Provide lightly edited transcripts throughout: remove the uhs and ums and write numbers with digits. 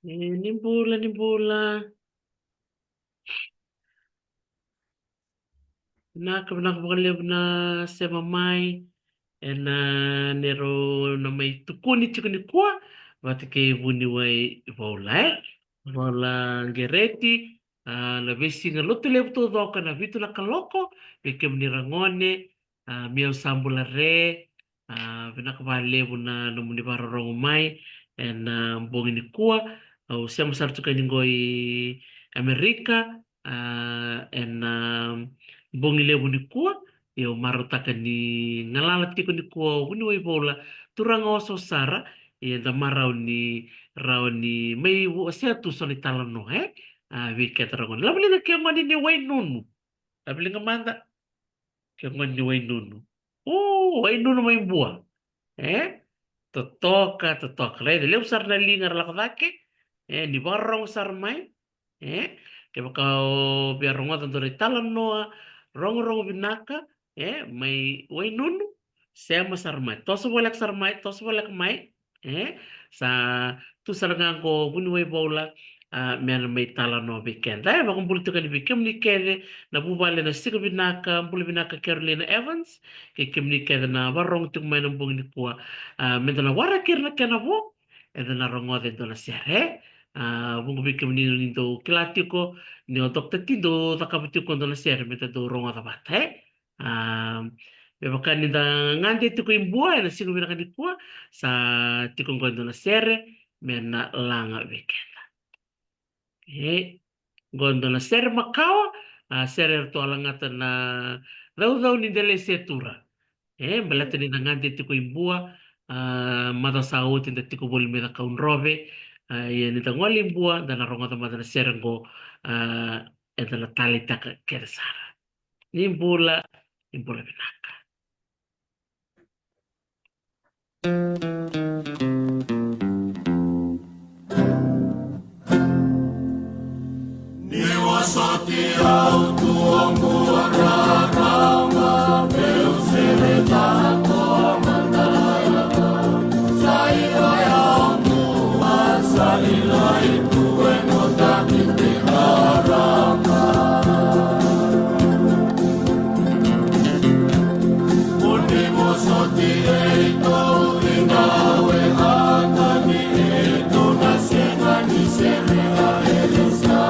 Nimbula. Nakabagaliw na sa mamay na nero na may tukuni chikuni kwa watike vuni wai vaulai vaula gereti na vesi nga lotu lepo doka na vitu na kaloko vike mnirangone miau sambula re vinakavalevu na muni varorong mai na mbongi ni kwa au siamo sartuka ningoi Amerika na bongi levu ni kuwa yo marutaka ni ngalala tiko ni kuwa uni wai bola turanga oso sara da marau ni mai sea tu soni tala no wika taragon labli na kaya ngani ni wai nunu labli nga manda kaya ngani ni wai nunu wai nunu mai bua totoka rede leu sar na lingar lakadake ni barong sar mai kaya kau biar rongotan tori talan noa rong binaka may way nunu sema sarmai toso bolak mai sa tu sarangan ko buni way bola men may tala no weekend dai ba kumpul kan bikem ni kede na bubale na sika binaka buli binaka Carolina Evans ke kem ni kede na warong tuk may nang bung ni kuwa men na wara kirna kana bo na rongote do na sere bungu bikem ni nindo kilatiko ni otok tetido takabuti ko do na sere meta do rongo tabate baka ni da ngante tiko imbua na sigo binaka di kuwa sa tiko ngondo na sere mena langa weekend gondo na sere makawa sere to alangata na dau ni dele setura belata ni da ngante tiko imbua mata saut inda tiko bol mena kaun rove ya ni da ngwali imbua da na rongo mata na sere ngo eta la talita kersara nimbula binaka. Ni wasati au tuongo rarama meu sereta ko mandala saya yangu asalila itu enota harama Uni wasati eito inawe hatani eito nasema ni serela elisa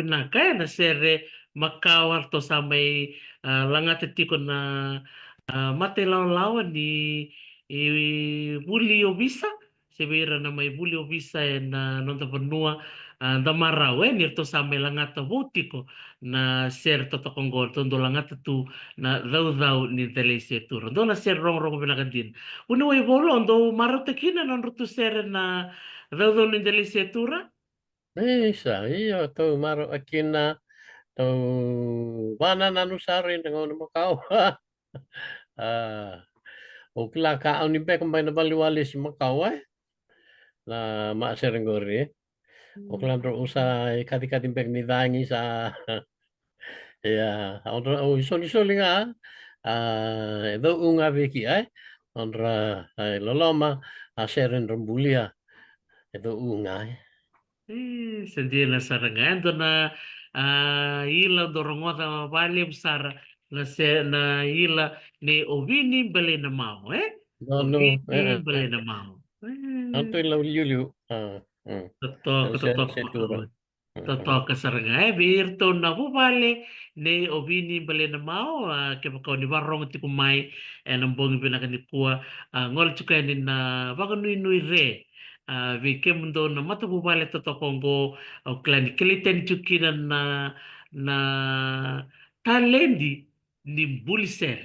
vinaka na sere makawar to sa may langate tiko na matelaw ni Julio Visa severa na may Julio Visa na nonta vanua damaraw nirto sa may langata votiko na ser to kongol tondo langata tu na daw ni telese turo do na ser rong pinakadin uno way bolo do maratekina non rutu ser na daw ni telese tura. Isa, iya, to maro akina, to wana nanu sarin dengan Macau. Ah, o kila kaon ni pe kumbay na baliwali si Macau na maaserenggori. O kila ro usa kati-kati pek ni dangi sa ya, o isol-isol nga do unga veki ondra loloma aseren rembulia edo unga. Sedia na sarangando na ila dorongota mabali sara na se na ila ne ovini bale na mao No, no, ovini bale na mao anto ilaw liu. totoo Se tura. totoo ka sarangay birto na bubale ne ovini bale na mao ke ko ni barong ti kumai en bong binakanikua ngol chuka ni na baganui nui re vike mundo na mata bubale to kongo klani kiliten chukina na talendi ni buliser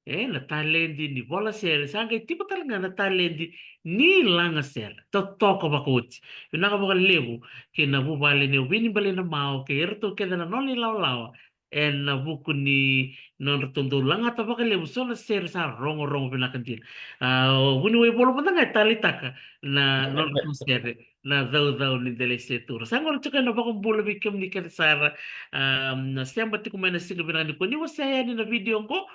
na talendi ni bola ser sanga tipo talaga na talendi ni langa ser to toko bakot yun nga baka lebu kina bubale ni ubini bale na mao ke erto ke na noli law en na buku ni non tondo langa ta baka lebu so na ser sa rongo pinakantin wini we bolo pa nga talitaka na non to ser na daw ni dele setur sangor tsaka na baka bolo bikem ni sara na siyamba ti kumena siga binani ko ni wasaya ni na video ko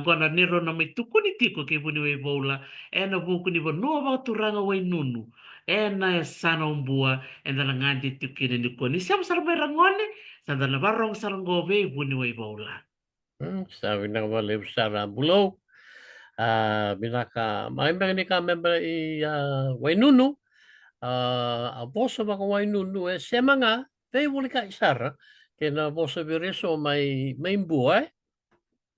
gona nero na may tukuni tiko ke buni we bola na buku ni no ba turanga way nunu na sana umbua na ngandi tikine ni ko ni siya sarbe rangone sa na barong saranggobe buni way bola. Sabi na wala sara bulo. Binaka maimbang ni ka member wainunu. Boso ba ko wainunu sema nga tay wala ka isara kena boso bireso may buhay.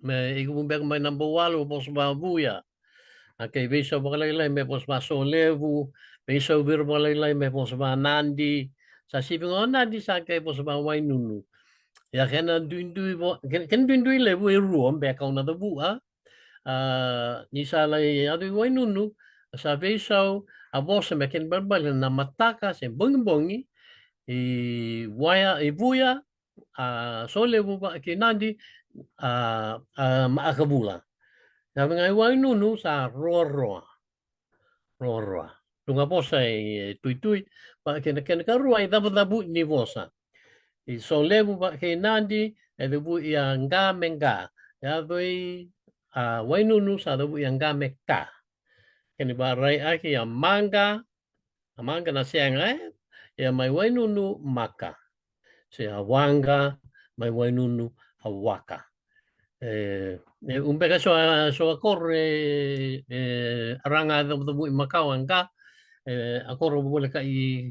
May igumbek may nambawalo boso ba buya. Okay, bisa bakalaylay may boso ba solevu. Bisa bir bakalaylay may boso ba nandi. Sa sibing nandi sa kay boso ba wainunu. Ya kena duindui levu ruom bekaw na dabu ni salay adu wainunu sa besaw abosa mekin barbal na mataka sa bongi buya sole ba kinandi maakabula sabi nga wainunu sa roroa tunga bosa tuy pa karuay dabu ni bosa sole ba kinandi edu yang menga ya wainunu sa dabu yang meka kani baray aki yang manga na siyang ya may wainunu maka siya wanga may wainunu hawaka umpeka so akor aranga dabu makawan ka akor boleh kai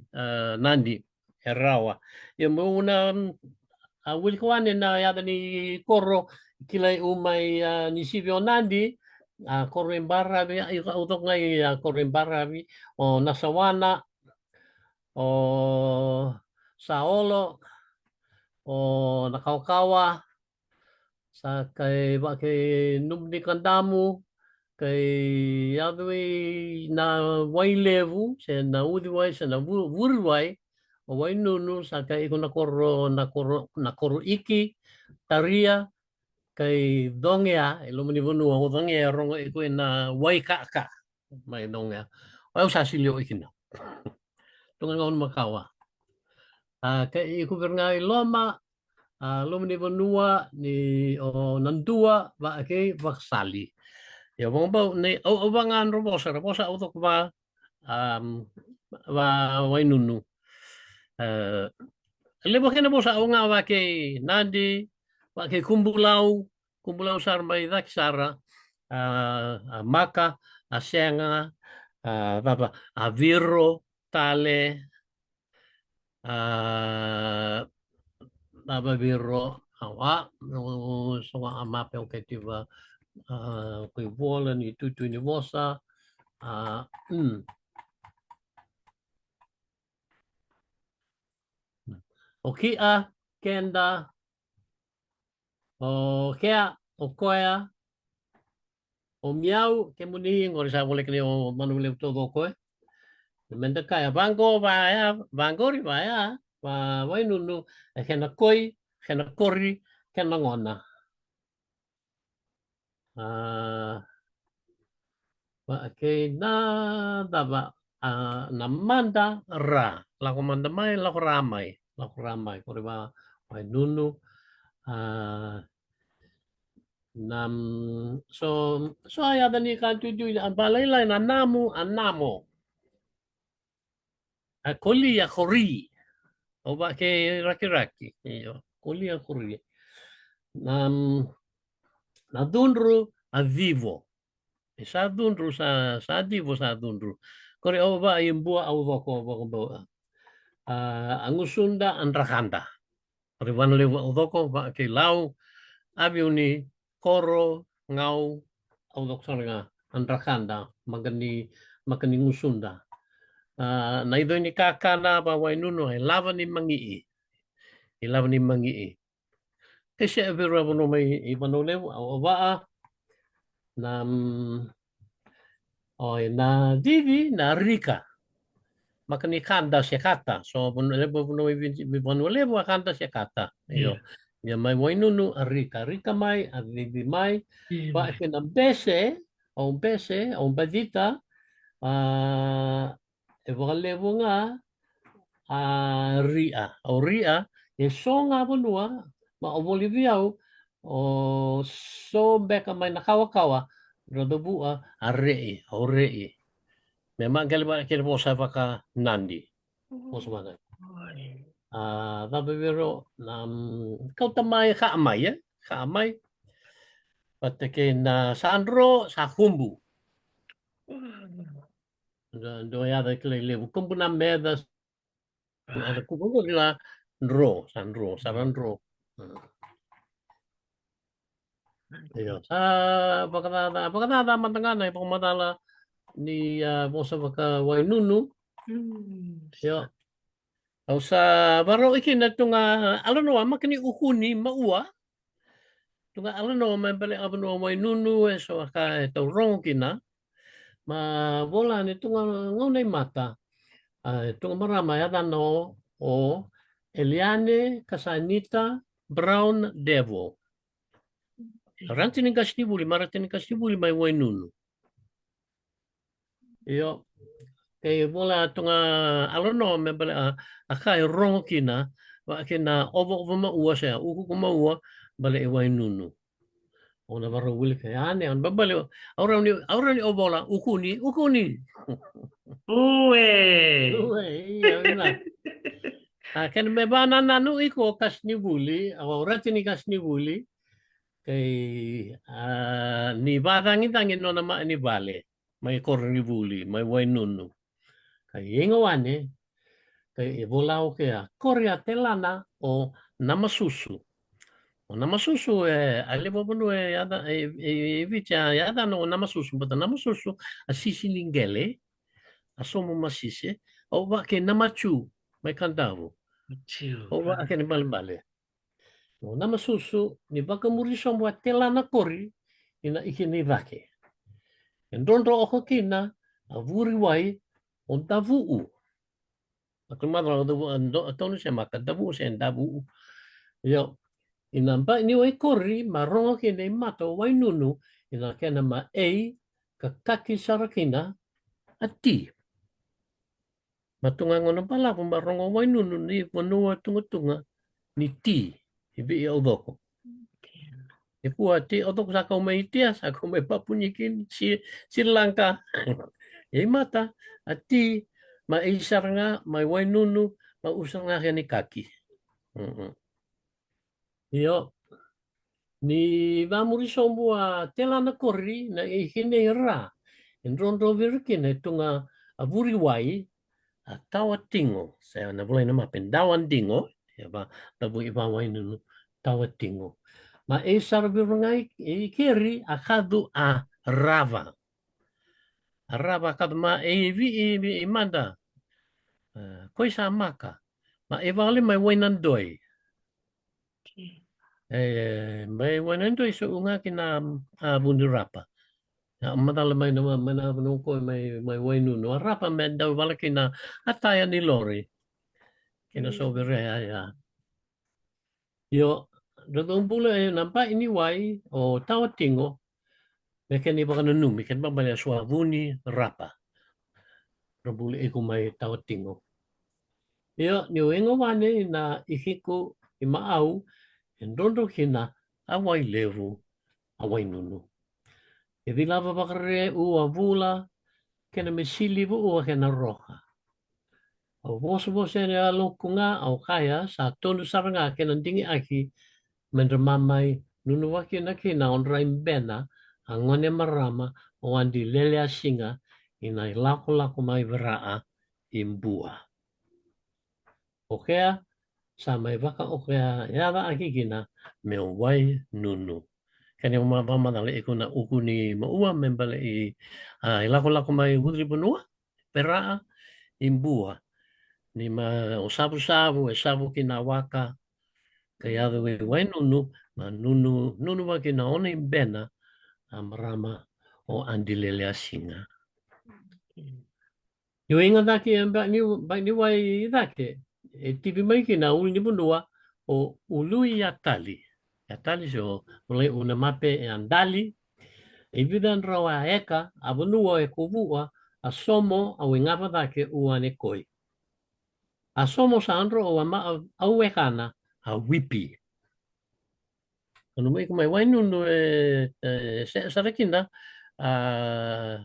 nandi erawa yung muna wilkawan na yata ni Koro kilay umay ni Sivyo Nandi Korimbara utok ngay Korimbara o Nasawana o Saolo o Nakaukawa sa kay Numni Kandamu kay yadwi na wailevu sa na udiway sa na wurway o wainunu sa kay ko nakoro iki taria kay dongya iluminibuno ako dongya rong iko na waikaka may dongya o sa silyo ikina tungan ngon makawa kay iko nga iloma luminibuno ni o nandua ba kay baksali ya bang ba ni o bangan robosa utok ba wainunu lebo kena bosa nga wa kay nandi wa kay kumbulaw sarmay daksara maka asenga viro tale nababiro awa no soa amape o ketiva ko vola ni tutu ni vosa o kia kenda o kea o koea o miau ke muni ngore sa boleh kene o manule todo koe menda kaya bango bangori vaya vai nunu kena koi kena kori kena ngona ke na dava na manda ra la komanda mai la ramai kore vai nunu nam so ya dani kan tuju balai lai na anamo koli ya kori oba ke raki iyo koli ya kori nam na dunru a vivo sa dunru sa divo sa dunru kore oba imbua au voko angusunda andrakanda kore van levo voko ba ke lau abiuni koro ngau au doksorga andrakanda magani ngusunda na ido ni kakana ba wainunu ai lava ni mangi kasi evera bono mai ibano levo au va nam na divi na rika makani kanda sekata so bono levo kanda sekata yo ya mai wainunu rika mai divi mai pa kena bese on badita evera levo nga ria so nga bonua ma o Bolivia o so beka mai nakawa rodobua arei memang kali kira posa baka nandi posa mana tapi biro nam kau tamai ka amai patake na sandro sa kumbu do ya da kile kumbu na meda ada kumbu la sandro Iyo. Pagkatata matangana pagmatala ni posa baka wainunu. Yo. Au sa baro ikina tunga alano makani ukuni maua. Tunga alano mabale abano wainunu so ka to rongkina. Ma bola ni tunga ngonai mata. Tunga marama ya dano o Eliane Casanita Brown Devil. Rantin kasibuli mai wainunu. Yo kay bola tunga alono me bala akai rongkina wa kina ovo ma ua sa uku kuma ua bala wainunu. Ona baro wili kay ane an babale aura ni obola ukuni. Uwe. Iya ina. Kan me bana nanu iko kasnibuli aura tini kasnibuli kay ni batangin no nama ni bale may kornibuli may wainunu kay ingawane kay ibolao kaya Korea telana o namasusu alibo bunu yada vicha yada no namasusu but namasusu asisi lingele asomo masise o ba ke namachu may kandavu o ba ke ni bale no namasusu ni baka muriso mo telana kori ina ikini vake Ndondro oko kina avuri wai on tavu. Akamara do tonu se maka tavu se tavu. Yo inamba ni wai kori marongo kina mato wai nunu ina kena ma kakaki sarakina ati. Matunga ngono pala marongo wai nunu ni ponua tunga ni ti ibi ya udoko. Ipua ti otok sa kau mai tia sa kau mai papunyikin Sri Lanka. Mata ati maisar nga mai wainunu mausar nga ni kaki. Yo ni vamuri sombua telana kori na ihine ra. Ndrondo virkin tunga avuri wai atawa tingo. Saya na boleh nama pendawan dingo Ya ba tabu iba wainu tawatingo. Ma e sarvirungai e keri akadu a rava. A rava akadu ma e vi e manda. Koi sa maka. Ma e vale mai wainan doi. Mai wainan doi so unga kina a bundirapa. Ya madala mai na mana no ko mai wainu no rapa me dau vale kina ataya ni lori. Kina so vere ya. Yo dodong pula e nampak ini wai o tawatingo. Meken iba kana nu meken ba bala suavuni rapa. Rabuli eko mai tawatingo. Yo ni wengo wane na ihiku i maau en dondo kina awai levu awai nunu. E vi lava bakare ua vula kena mesili vu ua kena roka. Au vosu vosu ene a lokunga au kaya sa tonu saranga kena dingi aki mendra mamai nunu waki na kina on raim bena a ngone marama o andi lele a singa ina i lako lako mai veraa i mbua. Okea sa mai waka okea yara aki kina me o wai nunu. Kani o mama dale e kuna uku ni maua membale i lako lako mai hudri punua peraa i mbua. Ni ma o sabu sabu e sabu ki na waka kai ave we wai nunu ma nunu waki na ona i bena a marama o andilele a singa. Yo inga dake ba ni wai dake e tipi mai ki na uli ni punua o ului a tali. A tali so ole una mape e andali e vidan rawa eka a vanua e kuvua a somo a wingava dake ua ne koi. A somo sa andro o au ekana a wipi. Kanu mai kumai wainu no sarakinda a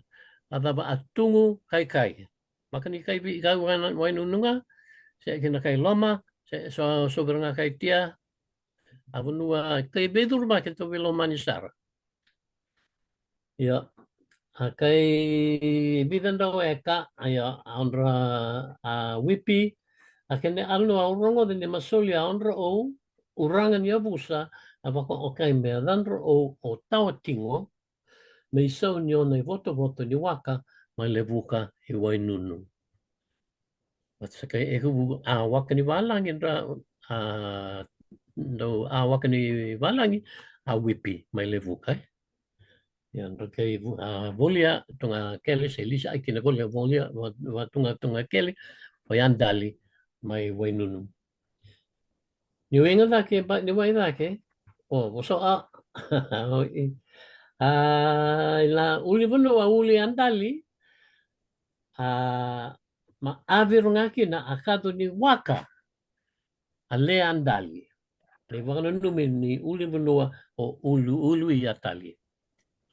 daba atungu kai kai. Makani kai vi kai wainu nunga se kina kai loma se so beranga kai tia a vanua kai bedur ma ke to loma ni sara. Ya kai bidan do eka ya andra a wipi akene alno a rongo de masoli a andra o urangan ya busa avako okay me dandro o tawatingo me so nyo nei voto ni waka mai levuka i wainunu. What's kai e hu a waka ni walangi ndra a no a waka ni walangi a wipi mai levuka. Ya ndra kai volia tunga kele se lisa akina volia wa tunga kele o yandali mai wainunu. Ni wenga dake ba ni wai dake o so a la uli bono wa uli andali ma avirunga kina akado ni waka a le andali. Le wakana numi ni uli bono o ulu i atali.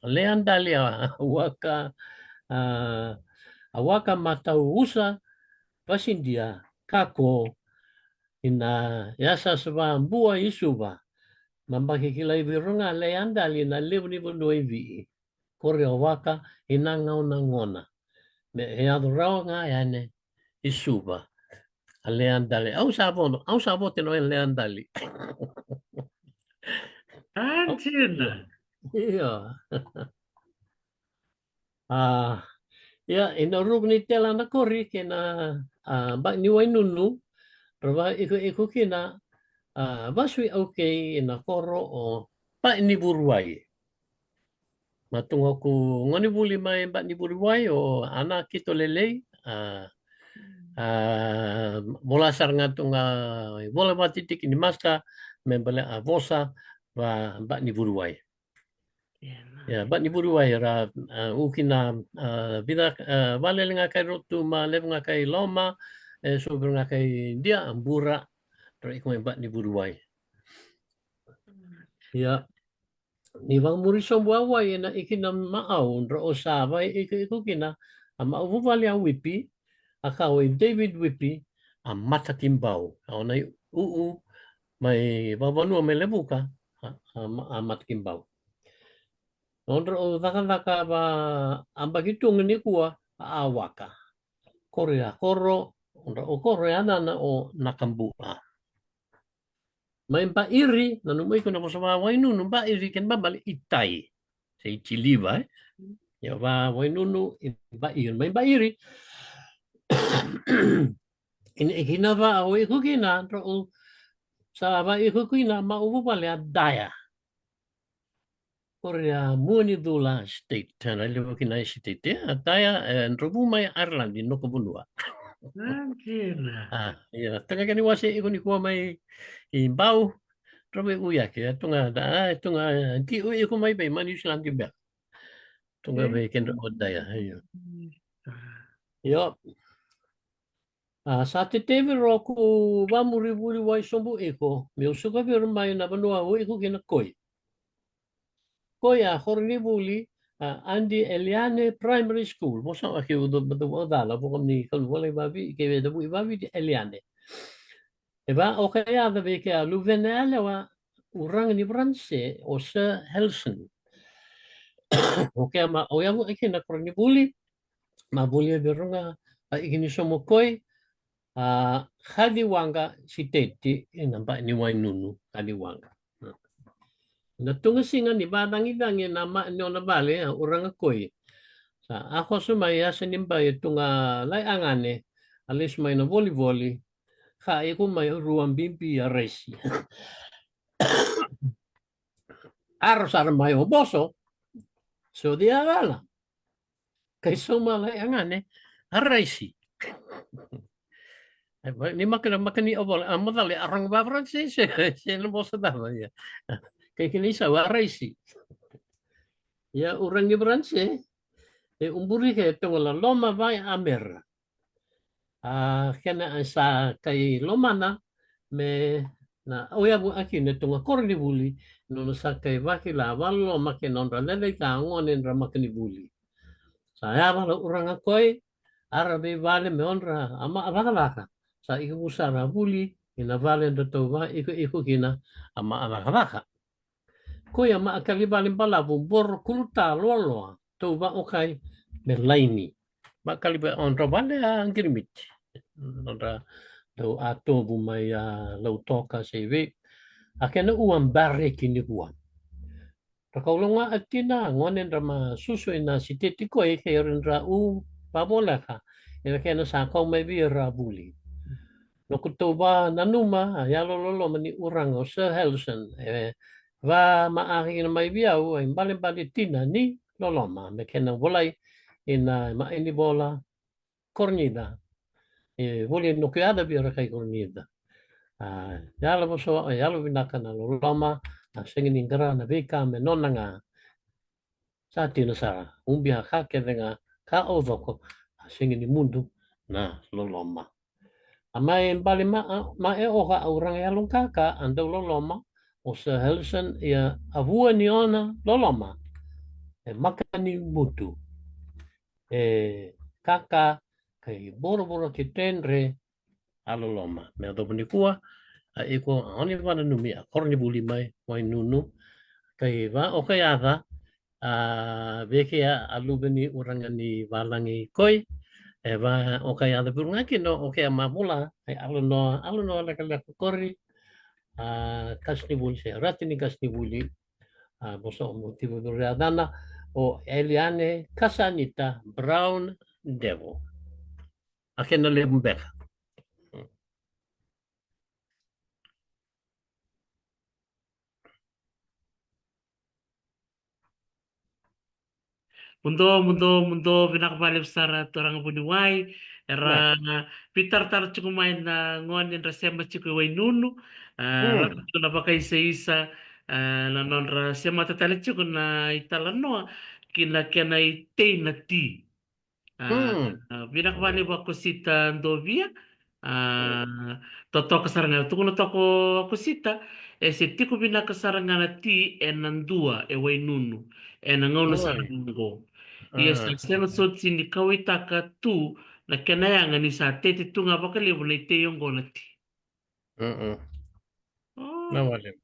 A le andali a waka matau usa pasindia kako ina yasa saba mbua isuba. Mambaki kila i virunga le andali na levu ni bono i vi. Kore o waka ina ngau na ngona. Me he ado rao ngā ane i suba. A le andali. Au sabo te no e le andali. Antina. Ia. Ia, ina ruk ni tela na kori ke na bak ni wainunu. Rawa iku kina vasui au kei ina koro o bak ni buruai. Matunga ku ngoni buli mai bak ni buruai o ana kito lelei. Bola saranga tunga bola batitik ini maska membele vosa va bak ni buruai. Ya bak ni buruai ra ukina vida vale lenga kai rotu ma lenga kai loma so lenga kai dia ambura ra iku bak ni buruai. Ya ni wang muriso buawa na ikina maau ro osava iku kina ama uvali a wipi akau David Wipi a mata timbau au nai mai babanu me lebuka a mata timbau. Ondro o daka ba ambakitung ni kuwa a waka. Korea koro ondro o korea nana o nakambua. May ba iri, nanumay ko na po sa mga wainunu, ba iri kan ba bali itay. Sa ichiliba, ya ba wainunu, ba iri, may ba iri. Ikinaba ako ikukina, sa ba ikukina, maupo pala daya. Korea muni dula state, na libo kina state, daya, rubu may Ireland, no kabunua. Angela. Ya, tengah kani wasi ikuni kuwa may imbau, Robe uyak ya, tunga ti uyak ko may bay manis lang di ba? Tunga bay kendo oda ya. Yo, sa titevi roku wa muri muri wai sombu eko, me usuka bi rumai na banua wo eko kena koi. Koi a horni buli Andi Eliane Primary School. Mo sa aki udo bado oda la bo ni kan wala babi ke be dabu babi di Eliane. Eba okay ada be ke luvenale wa urang ni branche o Sir Helson. Okay, o yang iki na korni buli, mabuli berunga ikini somo koi hadi wanga siteti nampak ni wainunu hadi wanga. Na tunga singa ni badang idang nama ni ona bale orang koi. Sa ako sumaya sa nimba tunga lai angane alis may na voli ka iku may ruang bimpi aresi. Aros may boso. So dia gala. Kay sumalay angane aresi. Ni makani obol amadali arang ba Francis siya boso dama ya. Kay kinisa wa aresi. Ya orang ni Francis umburi ke to wala loma vai amer. Kena sa kay loma na me na oya bu akine tunga korni buli no sa kay vakila wallo makinon ra lele ka ngonen ra makani buli. Saya wala orang akoy arabe vale me onra ama avaka sa iku usara buli ina vale do to va iku kina ama avaka. Koy ama akali vale palabu bor kulta lolo to va okay berlaini. Bakal ba onra vale ang kirmit. Onra do ato bumay law toka CV. Akena uang bare kini uang. Rakaulong nga at tina ngonen rama susoy na si titi ko kaya rin ra pabola ka. Ina kaya na sa akaw may bira buli. No kuto ba nanuma yalo lolo mani urang o sa Helson va maaki na may biyaw ay bali tina ni loloma me kena walay ina maini bola kornida. Wali no kaya da bira kay kornida. Yalo mo so yalo binaka na loloma singin ingara na bika me nonanga sa tino sa umbia ka kedenga ka ovoko singin mundu na loloma. Amai bali ma e oha aurang ya longkaka ando loloma o sa Helson ya avua ni ona loloma makani mutu kaka kay boro ki tenre aloloma me do kuah iko oni wana numi korni buli mai nunu kay va okay ada beke alubeni orang ni balangi koi va okay ada burunga kino okay mamula aluno la kori kasni buli se ratini kasni buli boso motivo dana o Eliane Casanita Brown Devil akena lembek. Mundo pinakabalib sa torang bunuway era pitar tar cukumain na ngonin ra sema cukuway nunu rato na baka isa na non ra sema tatali cuku na italano kina kena ite na ti pinakabalib ako sita Ndovia toto kasarangan tukuno toko ako sita si tiku pinakasarangan ti enandua e way nunu enangaw na sarango. Yes, seno so sini kawai taka tu na kenayanga ni sa tete tu nga baka libo na ite yung gonati. Nawale.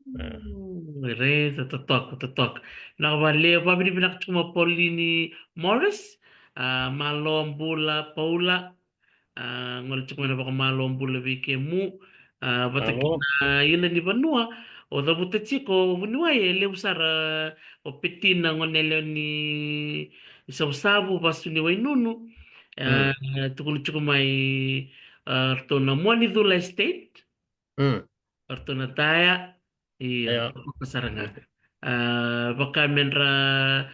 Re, totok. Nakawale, pabili pinakachuma poli ni Morris, Malombula Paula, ngol chukuma na baka Malombula bike mu, Alo. Batakina ila ni banua o da buta chiko bunua e le usara o petina ngonele ni sabu basu ni wainunu Hmm. tukunu chuku mai tona Moani Dula Estate Hmm. Ortona Taya iya Ya. pasaranga baka menra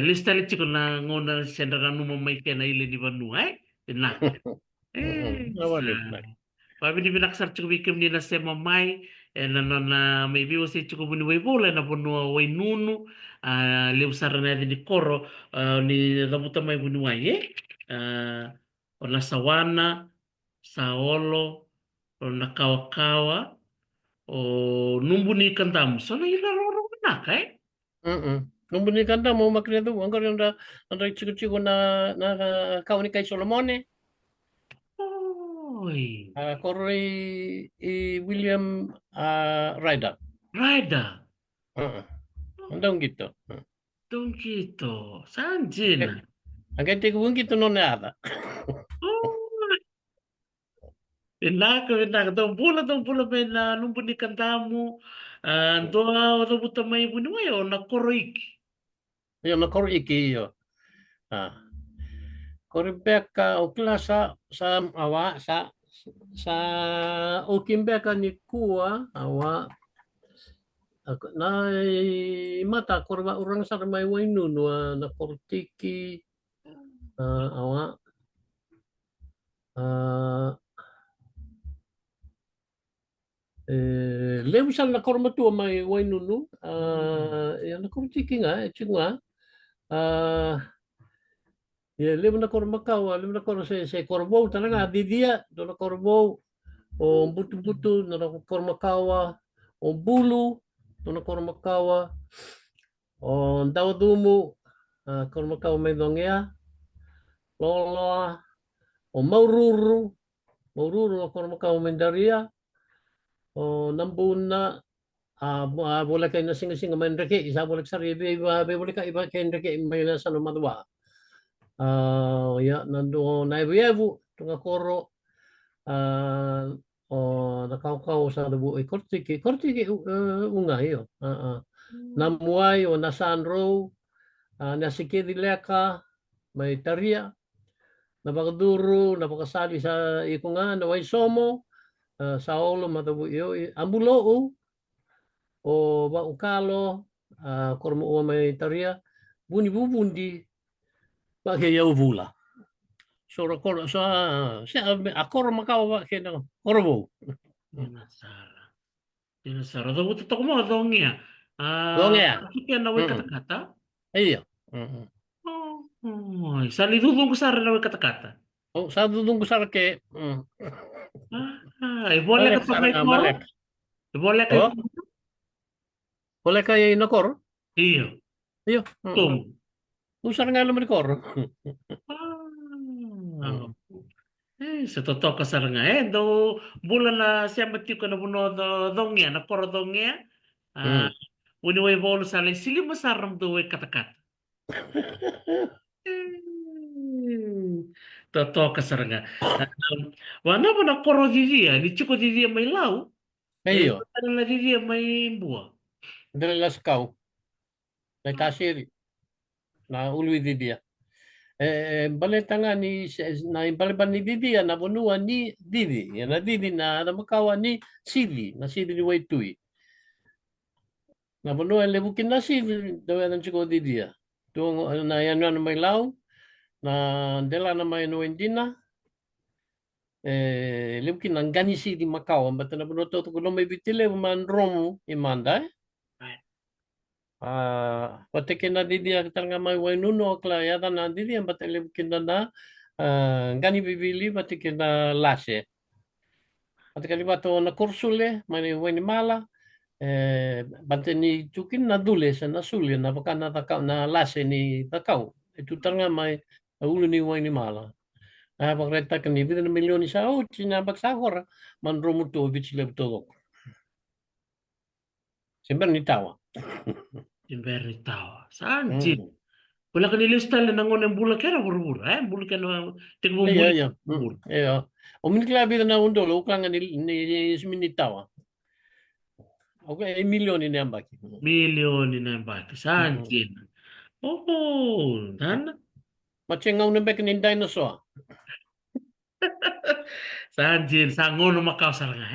lista le chiko na ngona sendra numa mai kena ile ni banua na Awali. sa Pabi ni binaksar cukup ikim ni na sema mai na maybe wasi cukup buni way bola na bono way nunu le usara na di koro ni rabuta mai buni way o na sawana saolo o na kawa-kawa o numbu ni kantamu so na ila roro na kai Nung binikanta mo makina tu, angkor yung da chico-chico na kau ni kay Solomone, oi koro William Ryder. Rada Andong gitu. dong gitu sanjina Ang kaya tigo gitu no na ata. oh Pinaka, dong pula pena numpu ni kantamu. Doa o buta mai buni mai o na koroiki. Yung na koro iki yo. Ah, koro beka o klasa sa awa sa o kimbeka ni kuwa awa na mata korba orang sa may wainu no na kortiki awa lewsan na korma tu may wainu no na kortiki nga nga lew na korma kawa lew na korma se korbo talaga di dia do na korbo o butu-butu na korma kawa o bulu do na korma kawa o daudumu korma kawa may dongya lolo o maururu na korma kawa may daria o nambuna boleh kayo na singa-singa may reke isa boleh saribi boleh ka iba kayo reke may nasa lumadwa ya nando na ibu tunga koro o nakaukaw sa dabu ay kortiki unga iyo namuay o nasanro nasikidileka may taria napakaduro napakasali sa ikunga naway somo sa olo matabu iyo ambuloo o ba ukalo kormo o may taria buni bubundi bagay vula so rakor sa akor makaw ba kaya korbo Dinasara. Dinasara. Do buta toko mo dong ya. dong ya Kiki na way kata-kata. iya Oh, salidudong ko sa na way kata-kata. oh sa dudong ko sa ke Ibola ka malek pa may sarang koro. malek Ibola ka oh boleh kaya inakor iyo. iya Tum. usar nga naman kor Sa totoo ka nga do bulan na siya mati ko na buno dong ya na koro dong ya. Uni way bolo sa sili masaram do way kata-kata. Totoo ka nga. Wana mo na koro didia, ni chiko didia may lau. iya Na didia may buwa. dalalas kau na kasir na ului di dia balita nga ni na baliban ni Didi na bunuan ni Didi na Didi na makawa ni Sili ni Waitui na bunuan lebukin na Sili daw yan chiko Didi tuong na yan na may law na dela na may nuendina lebukin ang gani Sili makawa bata na bunuto to kuno may bitile man romu imanda patikin na Didi talaga may wainuno kla yata na Didi ang bata lebukin na gani bibili patikin na lase at kalibato na kursule mani weni mala bante ni chukin na dule sa nasuli na baka na takaw na lase ni takaw itu tanga may ulo ni weni mala pagreta kan ni bidan milyon sa o sinabak sakor man romuto bichile todo sempre ni tawa Yung very tawa. Saan, Jin? Wala ka nilistal na nangon ang bulak kaya buru-buru. Bulak ka na tigmo Iya, muli iya. buru. Iya. O min klabi na undol ukang ni minitawa. Okay, milyon ini ambak. Milyon na yung bati. Saan din? Oh, dan. Machenga unembek ni dinosaur. Saan din? Saan ngono makasal nga,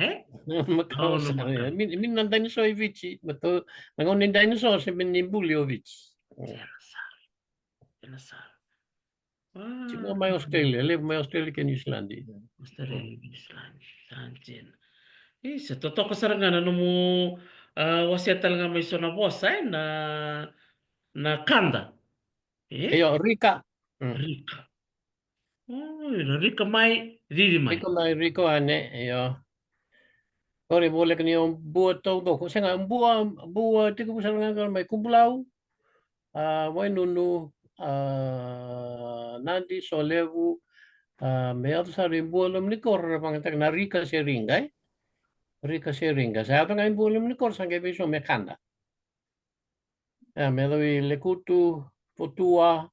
Macau Ngono sa makasal. min nan dinosaur vici. Betul. Nangon ni dinosaur se min ni buliovic. Sinasal. Sinasal. Cuma Ah, mai Australia, live mai Australia ke New Zealand. Australia, Island. Saan din? Sa totoo kasarangan, ano mo, wasya talaga may na boss, na kanda. Iyo, Rika. Rika. Rika mai, Riri mai. Rico ane, iyo. Kore boleh kini yung buat tau do. Kung nga buat tiga pusat nga may kumbulaw. Way nunu nanti solevu may ato sa rin bualam ni Kor pangitag na Rika Seringa. Rika Seringa. Sa ato nga yung bualam ni Kor sa gabi so may kanda. May dawi lekutu, putua,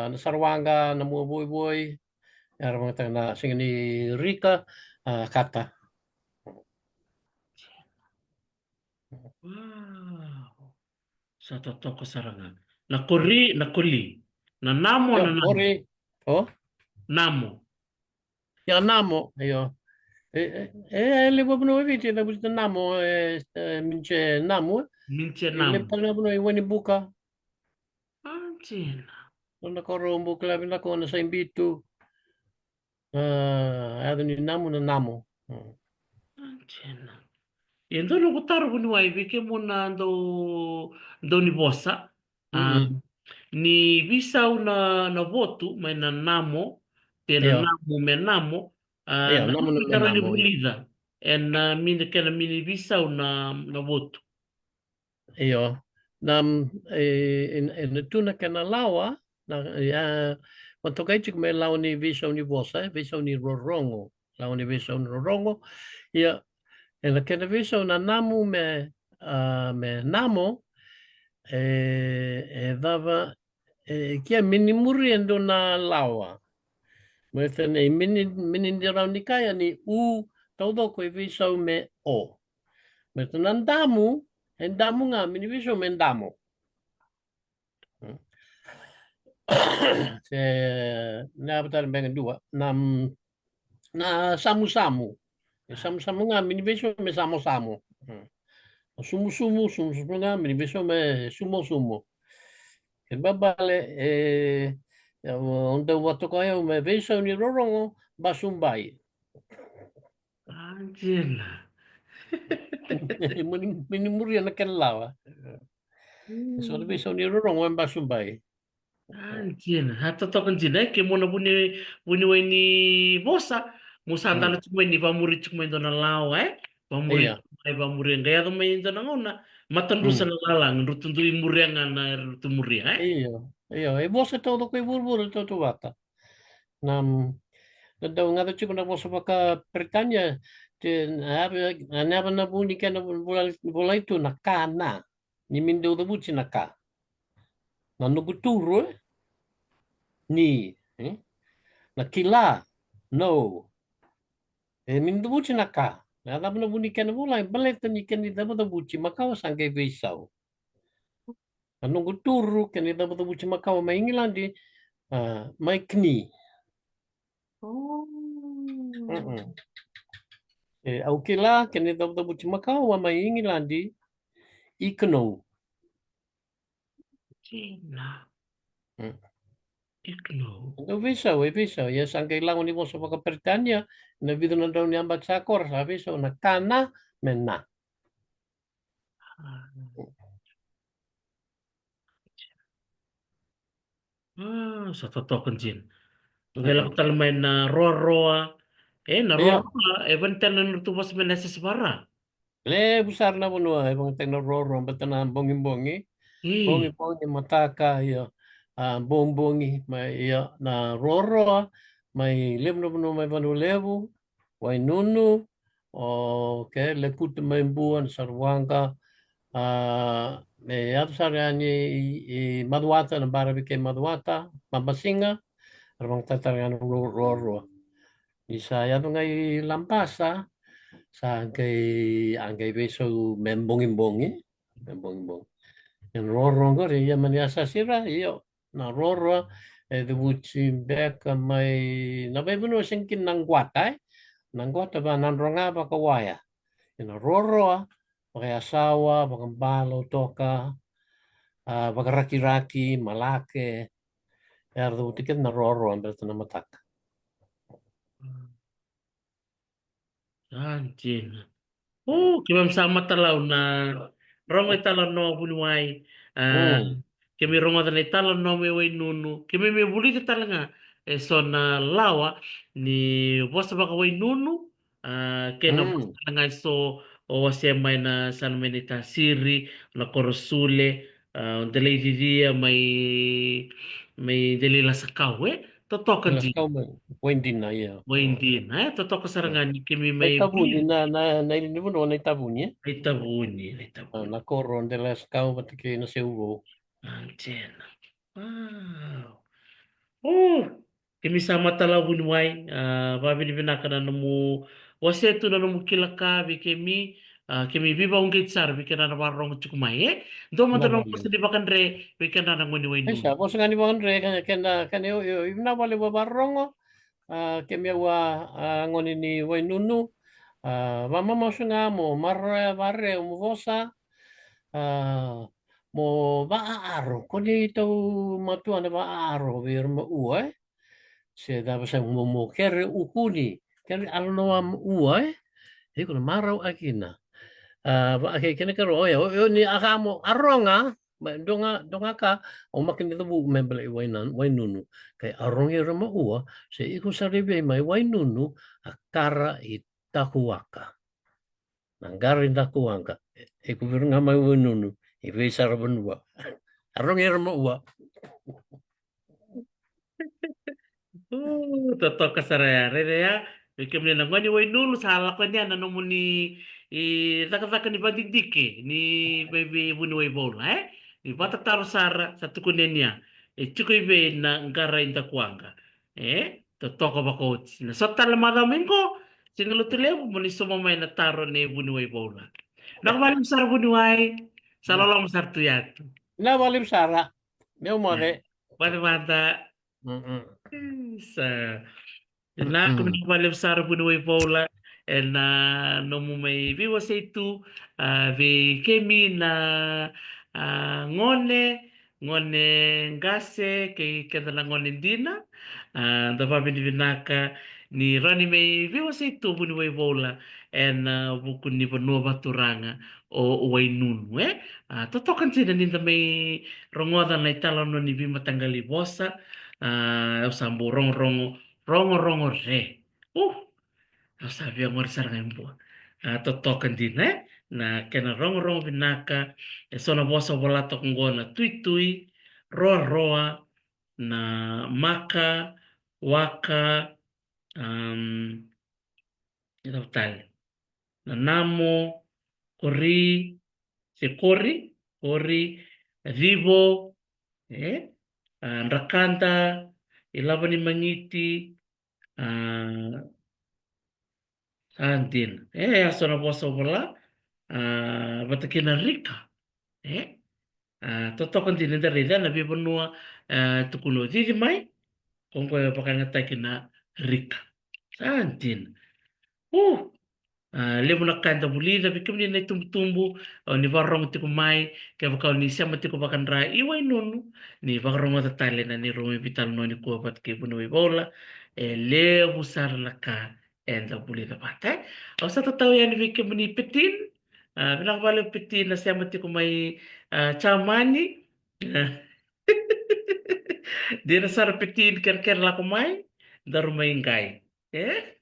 nasarwanga, namuboy-boy. Yara mga tag na sing ni Rika kata. Wow. Sa totoo kasarangan. Nakuli. Nanamo, Yo, nanamo. ori. Oh, Namo. ya namo. Ayo. Le babno viti na bulta namo minche namo. Mince Le namo. pala bno iwani buka. Anjena. Na korombo klabi na ko na sa imbitu. Ado ni namo na namo. Anjena. Endo no kutaro kuni waivi ke muna do ni bosa. Ah, ni visau na votu mai na namo. Tena Ayo. namo me namo. Ayo, Na namo na kutaro ni namo. bulida. Mini kena mini visau na votu. Ayo. Nam in tuna kana lawa na ya matokai chik me lawa ni visa ni bosa, visa ni rorongo. Lawa ni visa ni rorongo. Ya en kena visa na namu me namo dava kia mini muriendo na lawa. Mereka ni mini dirau ni kaya ni u tau do ko visa me o. Mereka nan damu en damu nga mini visa me damu. Na betul dengan dua na samu-samu. Samu-samu nga mini visa me samu-samu. Sumu-sumu nga mini visa me sumo-sumo. Kebabale onde waktu kaya me visa ni rorongo basumbai. Anjena. Mini muria na kelawa. So visa ni rorongo basumbai. Anjena. Hatta tokan jina ke mona buni ni bosa. Musanda na chukwe ni pamuri chukwe ndo na lao Pamuri Iya. pamuri ngaya to mai ndo na ngona. Matandu sa lalang rutundu imuri nga na rutumuri Iya. Iya. Bosa todo ko burbur todo wata. Nam daw nga chico na bosa baka Britanya naba na buni ka na bola itu nakana. Ni mindo da buci naka. Nanuguturo ni nakila no. Mindo buci naka. Nada na buni ka na bola balik ni kan ni da buci makao sangge visau. Nanuguturo kan ni da buci makao maingilan di mai kni. Oh. Au ke la ke ne tau buti makau wa mai ingi landi ikono. Jena. Ikno. No visa ya sangke lang ni mo sa pagkapertanya na bido na daw ni ambag sakor sa visa na kana mena. Sa totoo kan jin. Ngelak tal main na roa. Na Iya, roa. Eventual na nutubos main nasa sabara. le besar na puno ay bang tekno roro betana bongi Eh. bongi mataka ya bongi mai ya na roro mai lem no puno mai panu levu wai nunu o ke le put mai buan sarwanga Ato sariani Maduata na barabi kay Maduata, Pampasinga, arang tatarang roro. Isa yato ngay Lampasa, sa angkay beso membongin-bongi, membongin-bongi. Yung roro ko rin, yaman yasa sira, iyo, na roro, debuti beka may, nabaybuno siyang kinangguata, nangguata ba, nanronga ba kawaya. Yung roro, pakai asawa, pakambalo, toka, pakaraki-raki, malake, ya debuti kan na roro, ang beto na matak. Anjing. Kami sama talaw na rongoy talaw no bunuay. Ah, Hmm, kami rongo na talaw no may way nunu. Kami may bulit talaga. So na lawa ni boss baka way nunu. Kaya na boss hmm, talaga so o siya may na sana may nita siri na korosule. Dalay di dia may dalila sa kawe. Totoo ka jelas di. kau Wendy na ya. Mo hindi na. Totoo ka sarangan kami Ay may tabuni bulit. na ini mo na tabuni. Ay tabuni. Ay tabuni. Na koron de las kau matike na seubo. Anjir. Wow. Oh, kami sama talabun wai. Babi ni binaka na namu. Wasetu na namu kilaka bi kami biba ungkit sar bi kana na barong chukumai. Do man Na tanong ko bali. sa di ba kanre bi kana na ngoni wai Ay nun. sa boss ngani mo andre kan yo na bali ba barongo. Kemi wa ngoni ni Wainunu. Mama mo nga mo marre barre umuvosa. Mo maaaro ko dito matuan na maaaro bir mo uwe. Se da sa mo kere ukuni. Kere alno am uwe. Iko na maraw akina. Ba kay kini karo yo ni akamo aronga donga ka o makin ito bu membel wainunu kay arong yero mo uwa se iko sa ribe may wainunu akara itakuwaka nanggarin takuwaka iko bir nga may wainunu ibe sa rabanwa arong yero mo uwa Totoo ka saraya. Rere ya. Bi kami na ngoni wai nun sa ko niya na namu ni taka ni bandidike ni bebe buni wai bola Ni bata taro sara sa tukunenya. Chukoy be na ngara inta kuanga. Totoo ka ba coach? Na sa talamadamin ko. Singalutule mo ni sumamay na taro ni buni wai bola. Nakamalim sar buni wai. Sa lolang sar tuyat. na balim sara meu mare Bata-bata. mm Sa na kung valim sara bunuay Paula na no mo may viwa sa ito vi kemi na ngone ngase kay kada na ngone dina da pa binaka ni Rani may viwa sa ito bunuay Paula bukun ni Banua Baturanga o way nun totokan sila ninda may rongodan na italo no ni Bima Tanggali Bosa sambo rongo re. Sabi ang oras sarang po. Totokan din na kena rongo binaka so na bosa wala to kung na tui roa na maka waka um ito tal na namo kori si kori vivo rakanta ilaban ni mangiti ah Antin. Sono posso wala. Batakina rika. Eh? Totoo din na rida na bibunua tukuno. Di mai kung ko pakanga kina rika. Antin. Uh, lemo na kanta bulida bikim ni na tumtumbu ni varong ti kumai kaya bakaw ni siya mati ko bakan ra iway nunu ni varong ta tale na ni rumi vital no ni ko pat ke buno bola levo sar la ka enda bulida pate o sa tataw yan bikim ni petin pinakabalo petin na siya mati kumai chamani di na sar petin ker la kumai darumay ngay eh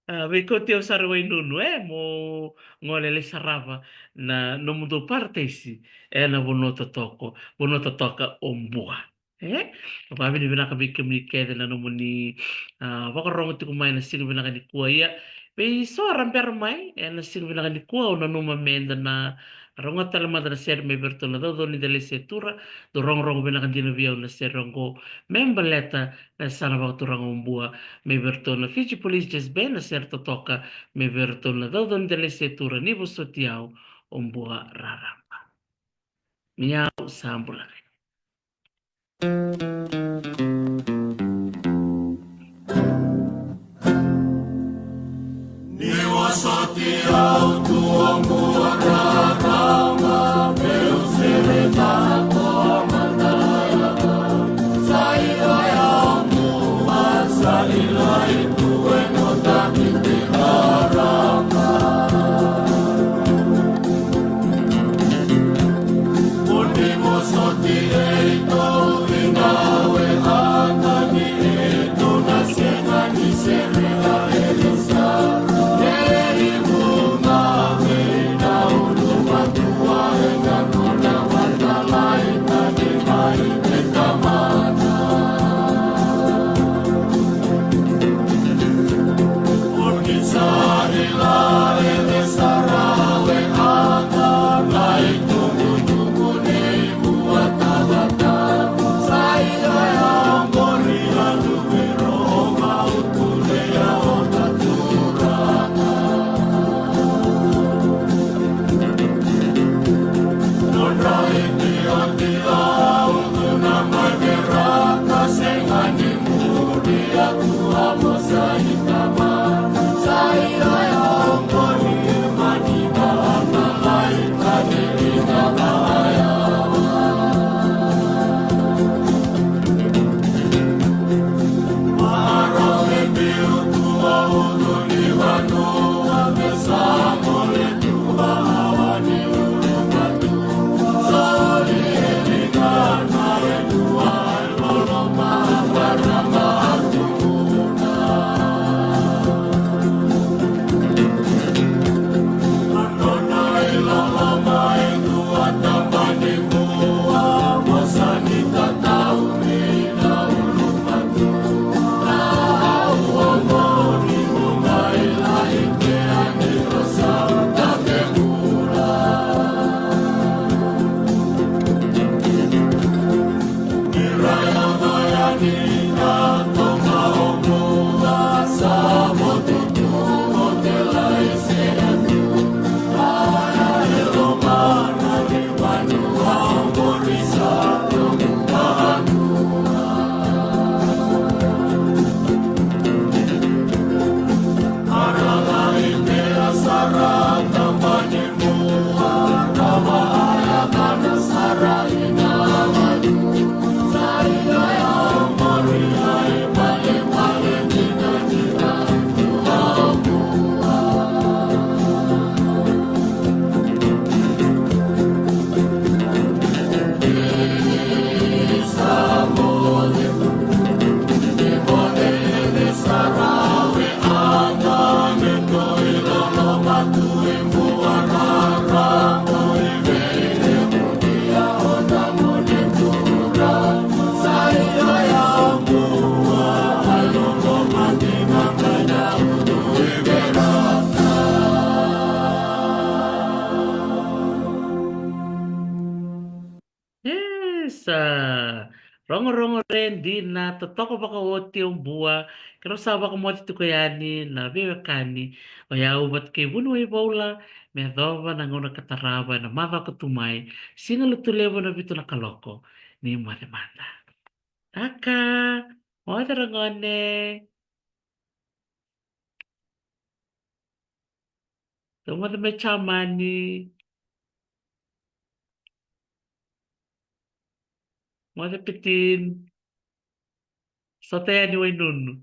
Vikotio sarway nunu mo ngolele sarava na no mundo partesi na bonoto toka ombua pabi ni binaka bikim ni kede na no muni wakarongo ti kumay na sino binaka ni kuya be so ramper mai na sino binaka ni kuya na no mamenda na Rongo tala madra ser me bertona do ni delle setura do rong rong bena kan dina via una ser rongo membaleta sana ba turang umbua me bertona fiji police just bena ser toka me bertona do ni delle setura ni busotiao umbua raramba. Miau sambula. Ni wasoti au tuongo rarama meu sereta saila ya mua saila itu enota rarama Uni wasoti eito inawe anani eito nasema ni sereta elisa Esa. Rongo-rongo ren di na totoko baka wote yung buwa. Kero saba ka mote tukayani na bewe kani. O ya ubat ke bunu ay baula. Me dova na nguna kataraba na mava katumay. Singa lutulebo na bito na kaloko. Ni mata mata. Aka. Mote rangone. Tumata me chamani. Mote pitin. Sataya ni way nunu.